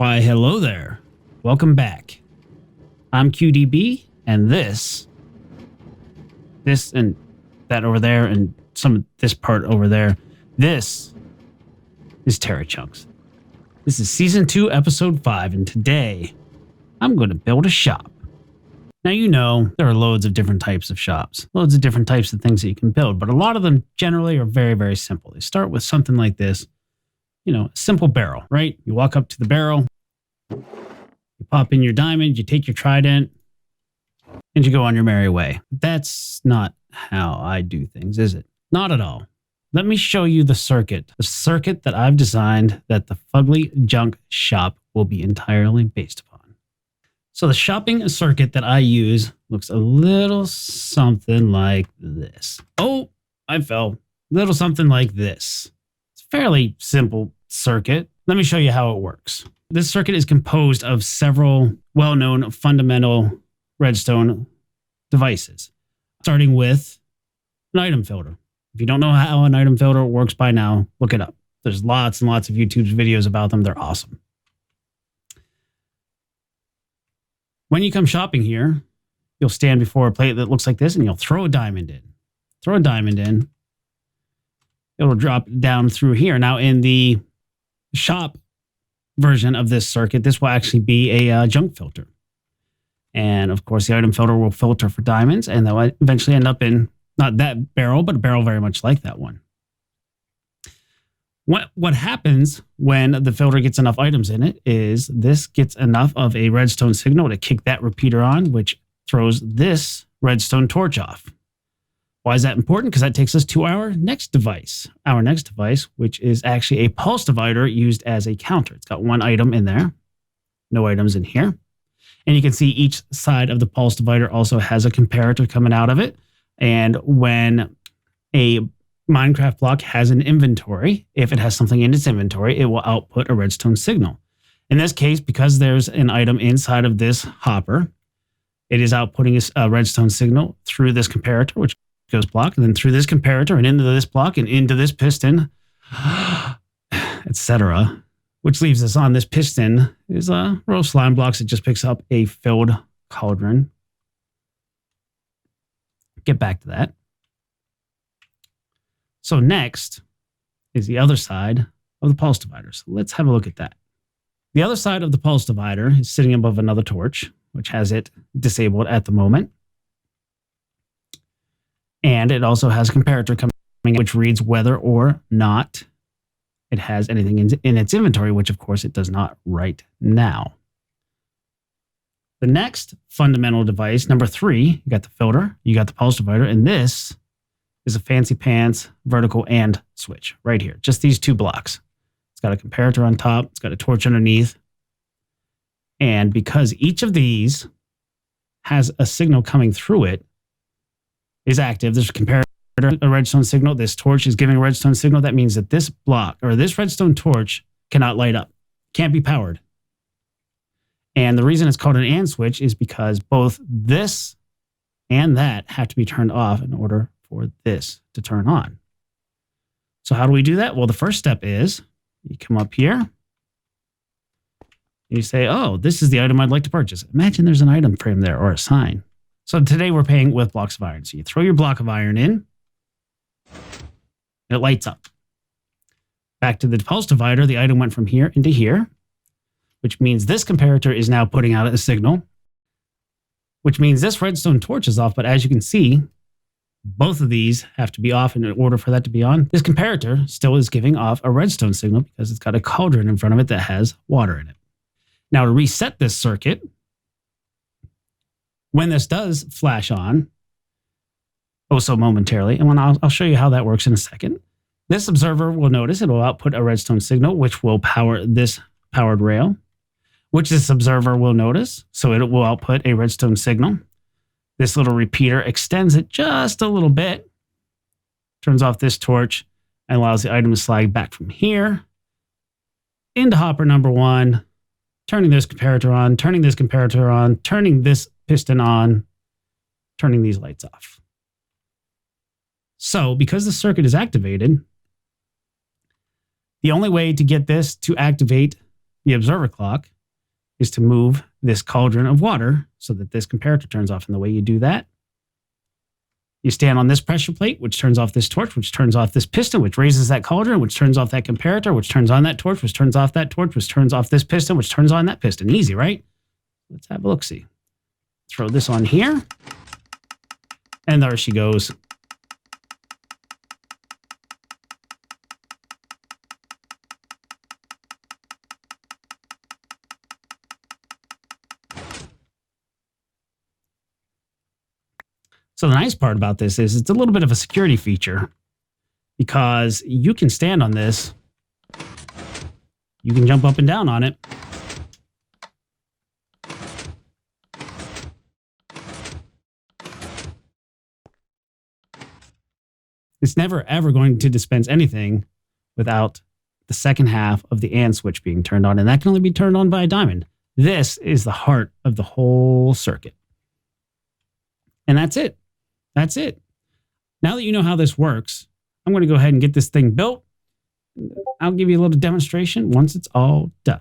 Why, hello there. Welcome back. I'm QdB, and this and that over there, and some of this part over there, this is Terrachunks. This is Season 2, Episode 5, and today I'm going to build a shop. Now, you know, there are loads of different types of shops, loads of different types of things that you can build, but a lot of them generally are very, very simple. They start with something like this, you know, a simple barrel, right? You walk up to the barrel, you pop in your diamond, you take your trident, and you go on your merry way. That's not how I do things, is it? Not at all. Let me show you the circuit that I've designed that the Fugly Junk Shop will be entirely based upon. So the shopping circuit that I use looks a little something like this. Oh, I fell. Little something like this. It's a fairly simple circuit. Let me show you how it works. This circuit is composed of several well-known fundamental redstone devices, starting with an item filter. If you don't know how an item filter works by now, look it up. There's lots and lots of YouTube videos about them. They're awesome. When you come shopping here, you'll stand before a plate that looks like this, and you'll throw a diamond in. Throw a diamond in. It'll drop down through here. Now, in the shop version of this circuit, this will actually be a junk filter. And, of course, the item filter will filter for diamonds, and they'll eventually end up in not that barrel, but a barrel very much like that one. What happens when the filter gets enough items in it is this gets enough of a redstone signal to kick that repeater on, which throws this redstone torch off. Why is that important? Because that takes us to our next device. Our next device, which is actually a pulse divider used as a counter. It's got one item in there, no items in here. And you can see each side of the pulse divider also has a comparator coming out of it. And when a Minecraft block has an inventory, if it has something in its inventory, it will output a redstone signal. In this case, because there's an item inside of this hopper, it is outputting a redstone signal through this comparator, which goes block, and then through this comparator and into this block and into this piston, etc. Which leaves us on this piston is a row of slime blocks. It just picks up a filled cauldron. Get back to that. So next is the other side of the pulse divider. So let's have a look at that. The other side of the pulse divider is sitting above another torch, which has it disabled at the moment. And it also has a comparator coming in, which reads whether or not it has anything in its inventory, which of course it does not right now. The next fundamental device, number 3, you got the filter, you got the pulse divider, and this is a fancy pants vertical and switch right here. Just these two blocks. It's got a comparator on top. It's got a torch underneath. And because each of these has a signal coming through it, is active. There's a comparator, a redstone signal. This torch is giving a redstone signal. That means that this block or this redstone torch cannot light up, can't be powered. And the reason it's called an AND switch is because both this and that have to be turned off in order for this to turn on. So how do we do that? Well, the first step is you come up here and you say, oh, this is the item I'd like to purchase. Imagine there's an item frame there or a sign. So today we're paying with blocks of iron. So you throw your block of iron in, and it lights up. Back to the pulse divider, the item went from here into here, which means this comparator is now putting out a signal, which means this redstone torch is off. But as you can see, both of these have to be off in order for that to be on. This comparator still is giving off a redstone signal because it's got a cauldron in front of it that has water in it. Now to reset this circuit, when this does flash on, oh so momentarily, and I'll show you how that works in a second, this observer will notice it will output a redstone signal, which will power this powered rail, which this observer will notice, so it will output a redstone signal. This little repeater extends it just a little bit, turns off this torch, and allows the item to slide back from here into hopper number 1, turning this comparator on, turning this comparator on, turning this piston on, turning these lights off. So because the circuit is activated, the only way to get this to activate the observer clock is to move this cauldron of water so that this comparator turns off. And the way you do that, you stand on this pressure plate, which turns off this torch, which turns off this piston, which raises that cauldron, which turns off that comparator, which turns on that torch, which turns off that torch, which turns off this piston, which turns on that piston. Easy, right? Let's have a look-see. Throw this on here. And there she goes. So the nice part about this is it's a little bit of a security feature because you can stand on this. You can jump up and down on it. It's never, ever going to dispense anything without the second half of the AND switch being turned on, and that can only be turned on by a diamond. This is the heart of the whole circuit. And that's it. That's it. Now that you know how this works, I'm going to go ahead and get this thing built. I'll give you a little demonstration once it's all done.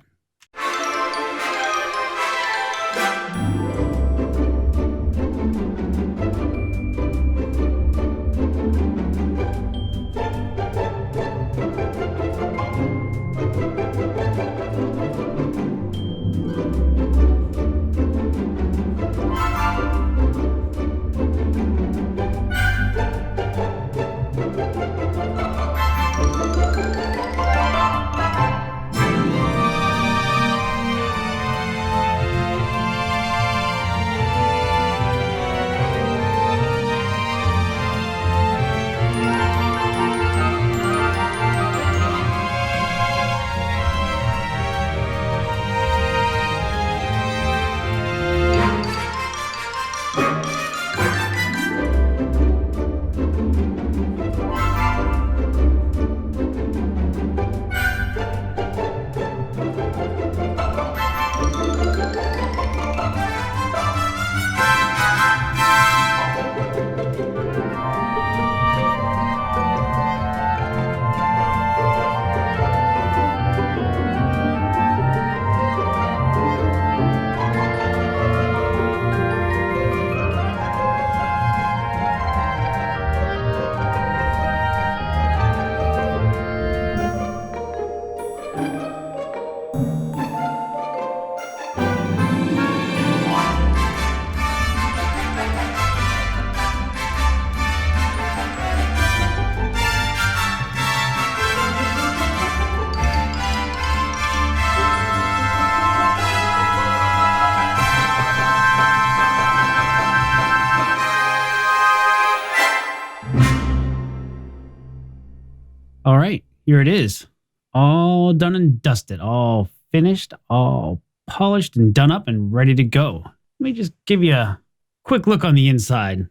All right, here it is. All done and dusted, all finished, all polished and done up and ready to go. Let me just give you a quick look on the inside.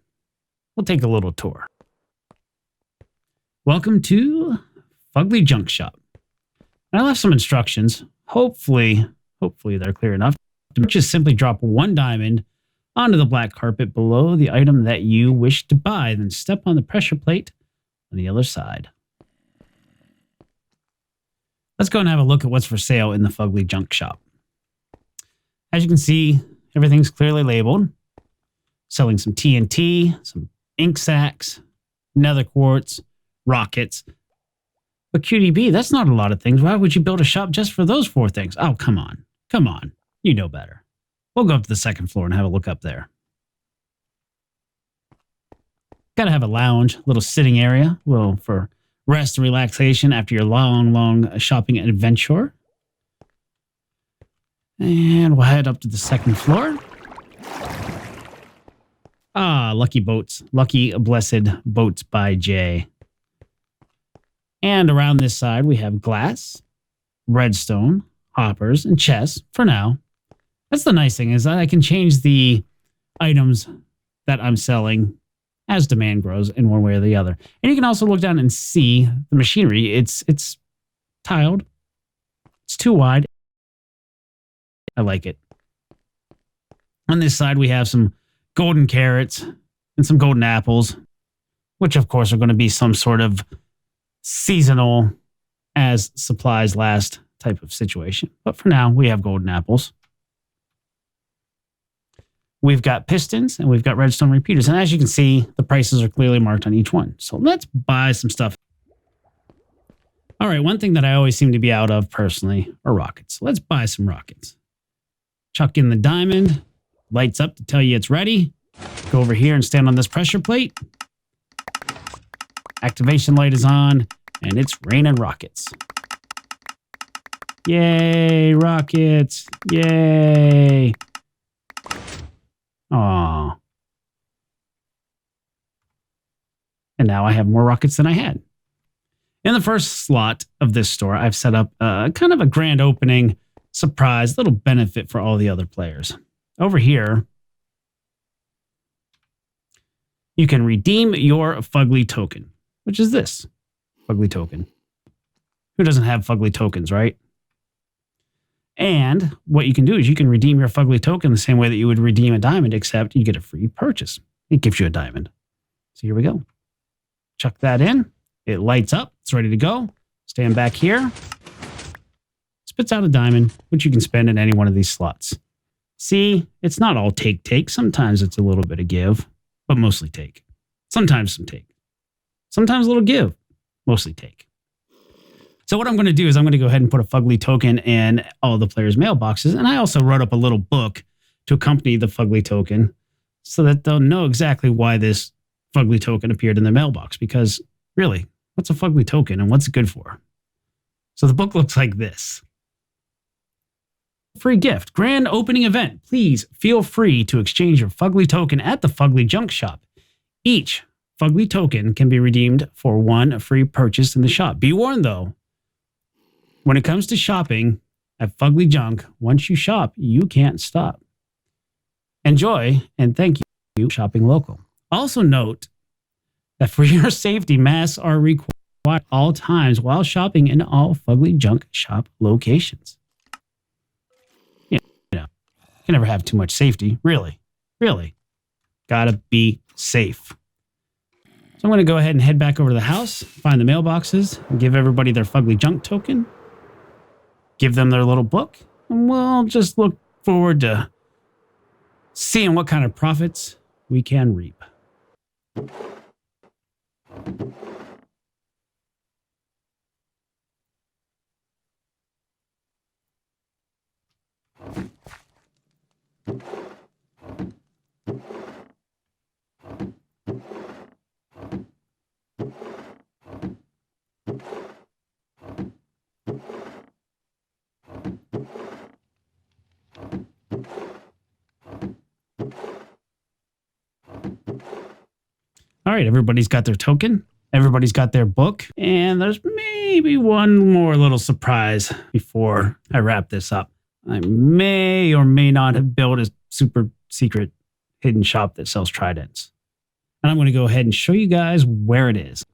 We'll take a little tour. Welcome to Fugly Junk Shop. And I left some instructions. Hopefully they're clear enough. Just simply drop one diamond onto the black carpet below the item that you wish to buy, then step on the pressure plate on the other side. Let's go and have a look at what's for sale in the Fugly Junk Shop. As you can see, everything's clearly labeled. Selling some TNT, some ink sacs, nether quartz, rockets. But QdB, that's not a lot of things. Why would you build a shop just for those 4 things? Oh, come on. Come on. You know better. We'll go up to the second floor and have a look up there. Gotta have a lounge, little sitting area, little for rest and relaxation after your long shopping adventure. And we'll head up to the second floor. Ah, Lucky Boats. Lucky Blessed Boats by Jay. And around this side, we have glass, redstone, hoppers, and chests for now. That's the nice thing, is that I can change the items that I'm selling as demand grows in one way or the other. And you can also look down and see the machinery. It's tiled. It's too wide. I like it. On this side, we have some golden carrots and some golden apples, which of course are going to be some sort of seasonal as supplies last type of situation. But for now, we have golden apples. We've got pistons and we've got redstone repeaters. And as you can see, the prices are clearly marked on each one. So let's buy some stuff. All right, one thing that I always seem to be out of personally are rockets. So let's buy some rockets. Chuck in the diamond, lights up to tell you it's ready. Go over here and stand on this pressure plate. Activation light is on and it's raining rockets. Yay, rockets. Yay. Aw. And now I have more rockets than I had. In the first slot of this store, I've set up kind of a grand opening surprise, little benefit for all the other players. Over here, you can redeem your Fugly token, which is this Fugly token. Who doesn't have Fugly tokens, right? And what you can do is you can redeem your Fugly token the same way that you would redeem a diamond, except you get a free purchase. It gives you a diamond. So here we go. Chuck that in. It lights up. It's ready to go. Stand back here. Spits out a diamond, which you can spend in any one of these slots. See, it's not all take. Sometimes it's a little bit of give, but mostly take. Sometimes some take. Sometimes a little give, mostly take. So what I'm going to do is I'm going to go ahead and put a Fugly token in all the players' mailboxes. And I also wrote up a little book to accompany the Fugly token so that they'll know exactly why this Fugly token appeared in the mailbox. Because really, what's a Fugly token and what's it good for? So the book looks like this. Free gift, grand opening event. Please feel free to exchange your Fugly token at the Fugly Junk Shop. Each Fugly token can be redeemed for one free purchase in the shop. Be warned though, when it comes to shopping at Fugly Junk, once you shop, you can't stop. Enjoy and thank you for shopping local. Also note that for your safety, masks are required at all times while shopping in all Fugly Junk Shop locations. You know, you can never have too much safety. Really. Gotta be safe. So I'm going to go ahead and head back over to the house, find the mailboxes, and give everybody their Fugly Junk token. Give them their little book, and we'll just look forward to seeing what kind of profits we can reap. All right, everybody's got their token. Everybody's got their book. And there's maybe one more little surprise before I wrap this up. I may or may not have built a super secret hidden shop that sells tridents. And I'm going to go ahead and show you guys where it is.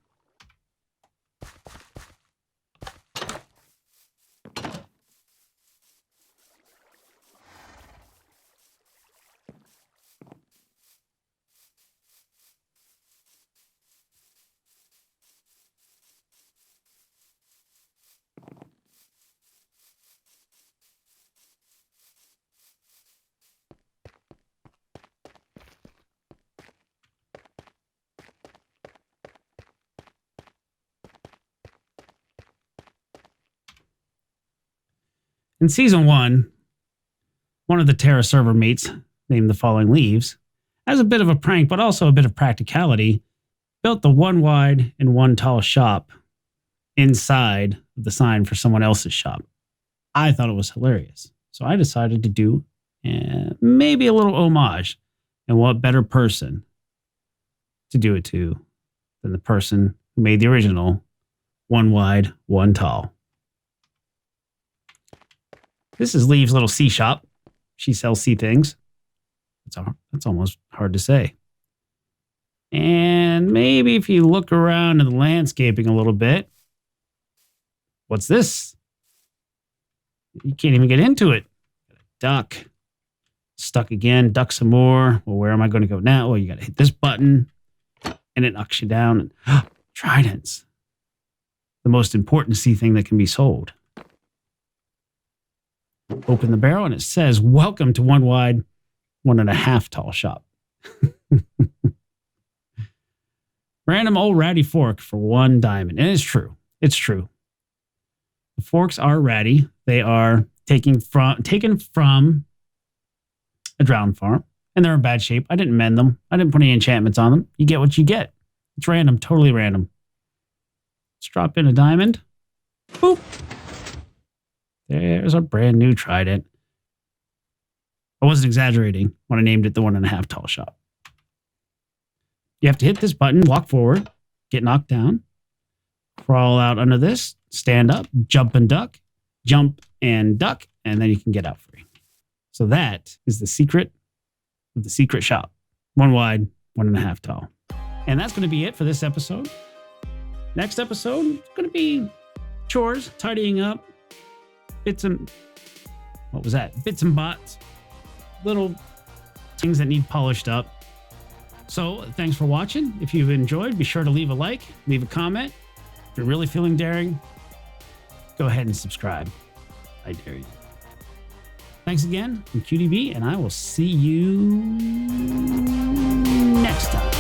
In Season 1, one of the Terra server mates, named the Falling Leaves, as a bit of a prank, but also a bit of practicality, built the one wide and one tall shop inside of the sign for someone else's shop. I thought it was hilarious. So I decided to do maybe a little homage. And what better person to do it to than the person who made the original one wide, one tall. This is Leave's little sea shop. She sells sea things. That's almost hard to say. And maybe if you look around in the landscaping a little bit, what's this? You can't even get into it. Duck. Stuck again. Duck some more. Well, where am I going to go now? Well, you got to hit this button and it knocks you down. Tridents. The most important sea thing that can be sold. open the barrel and it says, "Welcome to 1 wide, 1.5 tall shop." Random old ratty fork for 1 diamond. And it's true. It's true. The forks are ratty. They are taken from a drowned farm, and they're in bad shape. I didn't mend them. I didn't put any enchantments on them. You get what you get. It's random, totally random. Let's drop in a diamond. Boop. There's a brand new trident. I wasn't exaggerating when I named it the 1.5 tall shop. You have to hit this button, walk forward, get knocked down, crawl out under this, stand up, jump and duck, and then you can get out free. So that is the secret of the secret shop. 1 wide, 1.5 tall. And that's going to be it for this episode. Next episode is going to be chores, tidying up, bits and bots, little things that need polished up. So thanks for watching. If you've enjoyed, be sure to leave a like, leave a comment. If you're really feeling daring, go ahead and subscribe. I dare you. Thanks again. I'm QdB, and I will see you next time.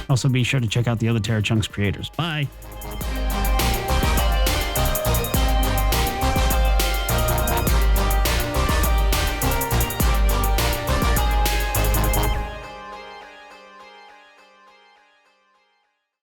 Also, be sure to check out the other Terrachunks creators. Bye.